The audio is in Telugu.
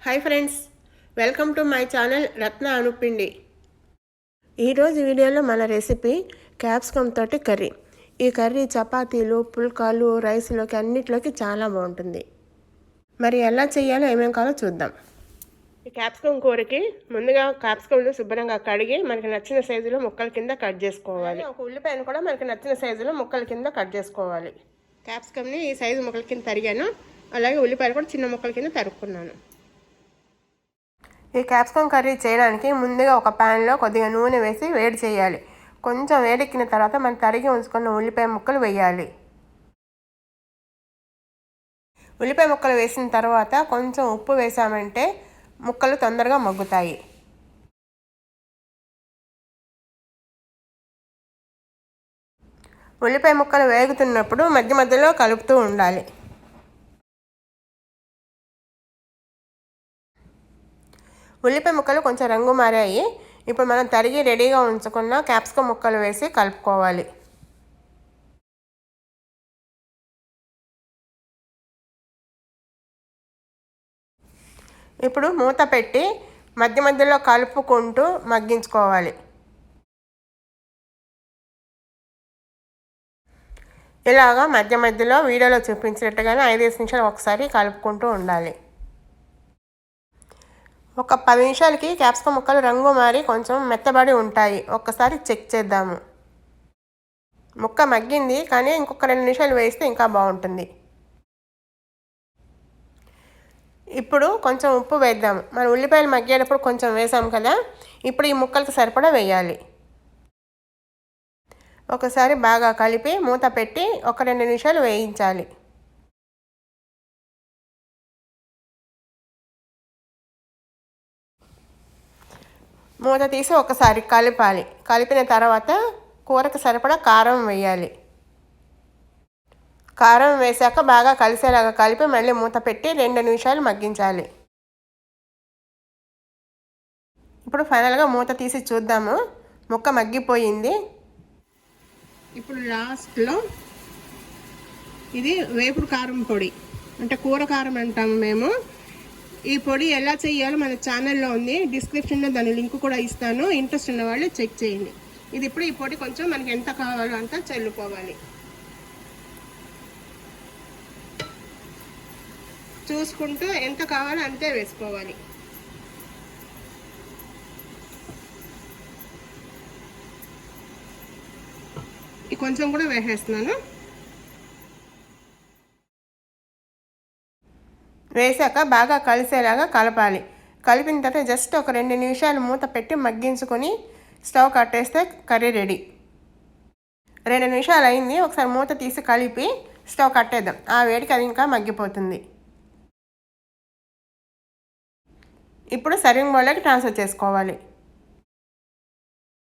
Hi friends, welcome to my channel Ratna Anupindi. ఈరోజు వీడియోలో మన రెసిపీ క్యాప్సికమ్ తోటి కర్రీ. ఈ కర్రీ చపాతీలు, పుల్కాలు, రైస్లోకి అన్నిట్లోకి చాలా బాగుంటుంది. మరి ఎలా చేయాలో ఏమేమి కావాలో చూద్దాం. ఈ క్యాప్సికమ్ కూరకి ముందుగా క్యాప్సికమ్లు శుభ్రంగా కడిగి మనకి నచ్చిన సైజులో ముక్కల కింద కట్ చేసుకోవాలి. ఒక ఉల్లిపాయను కూడా మనకి నచ్చిన సైజులో ముక్కల కింద కట్ చేసుకోవాలి. క్యాప్సికమ్ని ఈ సైజు ముక్కల కింద తరిగాను, అలాగే ఉల్లిపాయలు కూడా చిన్న ముక్కల కింద తరుక్కున్నాను. ఈ క్యాప్సికమ్ కర్రీ చేయడానికి ముందుగా ఒక ప్యాన్లో కొద్దిగా నూనె వేసి వేడి చేయాలి. కొంచెం వేడెక్కిన తర్వాత మనం తరిగి ఉంచుకున్న ఉల్లిపాయ ముక్కలు వేయాలి. ఉల్లిపాయ ముక్కలు వేసిన తర్వాత కొంచెం ఉప్పు వేసామంటే ముక్కలు తొందరగా మగ్గుతాయి. ఉల్లిపాయ ముక్కలు వేగుతున్నప్పుడు మధ్య మధ్యలో కలుపుతూ ఉండాలి. ఉల్లిపాయ ముక్కలు కొంచెం రంగు మారాయి. ఇప్పుడు మనం తరిగి రెడీగా ఉంచుకున్న క్యాప్సికమ్ ముక్కలు వేసి కలుపుకోవాలి. ఇప్పుడు మూత పెట్టి మధ్య మధ్యలో కలుపుకుంటూ మగ్గించుకోవాలి. ఇలాగా మధ్య మధ్యలో వీడియోలో చూపించినట్టుగానే 5 నిమిషాలు ఒకసారి కలుపుకుంటూ ఉండాలి. ఒక 10 నిమిషాలకి క్యాప్సికమ్ ముక్కలు రంగు మారి కొంచెం మెత్తబడి ఉంటాయి. ఒక్కసారి చెక్ చేద్దాము. ముక్క మగ్గింది, కానీ ఇంకొక 2 నిమిషాలు వేస్తే ఇంకా బాగుంటుంది. ఇప్పుడు కొంచెం ఉప్పు వేద్దాము. మన ఉల్లిపాయలు మగ్గేటప్పుడు కొంచెం వేసాము కదా, ఇప్పుడు ఈ ముక్కలకు సరిపడా వేయాలి. ఒకసారి బాగా కలిపి మూత పెట్టి ఒక 2 నిమిషాలు వేయించాలి. మూత తీసి ఒకసారి కలపాలి. కలిపిన తర్వాత కూరకు సరిపడా కారం వేయాలి. కారం వేసాక బాగా కలిసేలాగా కలిపి మళ్ళీ మూత పెట్టి 2 నిమిషాలు మగ్గించాలి. ఇప్పుడు ఫైనల్గా మూత తీసి చూద్దాము. ముక్క మగ్గిపోయింది. ఇప్పుడు లాస్ట్లో ఇది వేపుడు కారం పొడి, అంటే కూర కారం అంటాము మేము. ఈ పొడి ఎలా చేయాలో మన ఛానల్లో ఉంది, డిస్క్రిప్షన్లో దాని లింక్ కూడా ఇస్తాను. ఇంట్రెస్ట్ ఉన్న వాళ్ళు చెక్ చేయండి. ఇది ఇప్పుడు ఈ పొడి కొంచెం మనకి ఎంత కావాలో అంత చల్లుకోవాలి. చూసుకుంటూ ఎంత కావాలో అంతే వేసుకోవాలి. కొంచెం కూడా వేసేస్తున్నాను. వేసాక బాగా కలిసేలాగా కలపాలి. కలిపిన తర్వాత జస్ట్ ఒక 2 నిమిషాలు మూత పెట్టి మగ్గించుకొని స్టవ్ కట్టేస్తే కర్రీ రెడీ. 2 నిమిషాలు అయింది. ఒకసారి మూత తీసి కలిపి స్టవ్ కట్టేద్దాం. ఆ వేడికి అది ఇంకా మగ్గిపోతుంది. ఇప్పుడు సర్వింగ్ బౌల్లోకి ట్రాన్స్ఫర్ చేసుకోవాలి.